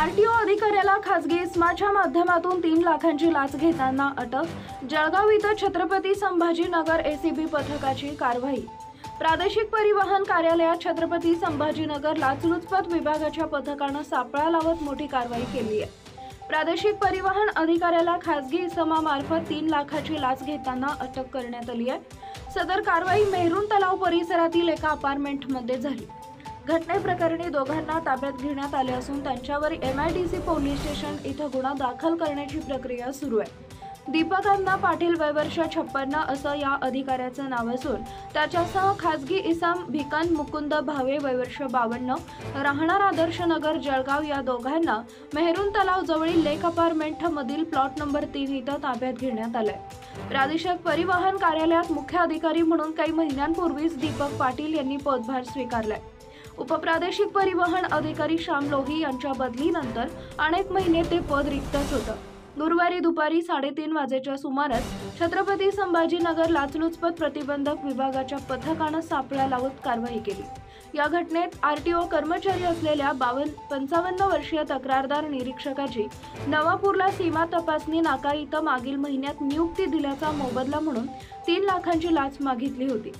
RTO अधिकाऱ्याला खासगी इस्माच्या माध्यमातून 3 लाखांची लाच घेताना अटक। जळगाव इथं छत्रपती संभाजीनगर एसीबी पथकाची कारवाई। प्रादेशिक परिवहन कार्यालयात छत्रपती संभाजीनगर लाचलुचपत विभागाच्या पथकानं सापळा लावत मोठी कारवाई केली आहे। प्रादेशिक परिवहन अधिकाऱ्याला खासगी इसमामार्फत 3 लाखाची लाच घेताना अटक करण्यात आली आहे। सदर कारवाई मेहरून तलाव परिसरातील एका अपार्टमेंटमध्ये झाली। घटनेप्रकरणी दोघांना ताब्यात घेण्यात आले असून त्यांच्यावर MIDC पोलीस स्टेशन इथं गुन्हा दाखल करण्याची प्रक्रिया सुरू आहे। दीपक अण्णा पाटील वय वर्ष 56 असं या अधिकाऱ्याचं नाव असून त्याच्यासह खासगी इसम भिकन मुकुंद भावे वय वर्ष 52 राहणार आदर्श नगर जळगाव या दोघांना मेहरून तलाव जवळील लेक अपार्टमेंट मधील प्लॉट नंबर 3 इथं ताब्यात घेण्यात आलंय। प्रादेशिक परिवहन कार्यालयात मुख्य अधिकारी म्हणून काही महिन्यांपूर्वीच दीपक पाटील यांनी पदभार स्वीकारलाय। उपप्रादेशिक परिवहन अधिकारी श्याम लोही यांच्या बदलीनंतर अनेक महिने ते पद रिक्तच होतं। गुरुवारी दुपारी 3:30 वाजेच्या सुमारास छत्रपती संभाजीनगर लाचलुचपत प्रतिबंधक विभागाच्या पथकानं सापळा लावत कारवाई केली। या घटनेत आरटीओ कर्मचारी असलेल्या 55 वर्षीय तक्रारदार निरीक्षकाची नवापूरला सीमा तपासणी नाका इथं मागील महिन्यात नियुक्ती दिल्याचा मोबदला म्हणून 3 लाखांची लाच मागितली होती।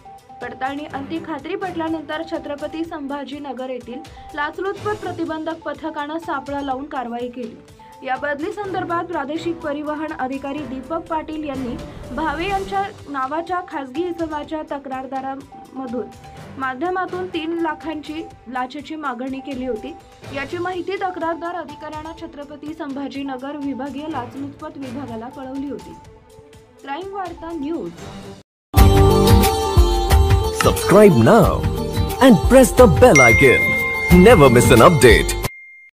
पडताळणी अंती खात्री पटल्यानंतर छत्रपती संभाजीनगर येथील लाचलुचपत प्रतिबंधक पथकानं सापळा लावून कारवाई केली। या बदली संदर्भात प्रादेशिक परिवहन अधिकारी दीपक पाटील यांनी भावे यांच्या नावाच्या खासगी इसमाच्या तक्रारदारामधून माध्यमातून 3 लाखांची लाचेची मागणी केली होती। याची माहिती तक्रारदार अधिकाऱ्यानं छत्रपती संभाजीनगर विभागीय लाचलुचपत विभागाला कळवली होती। क्राईम वार्ता news. Subscribe now and press the bell icon. Never miss an update.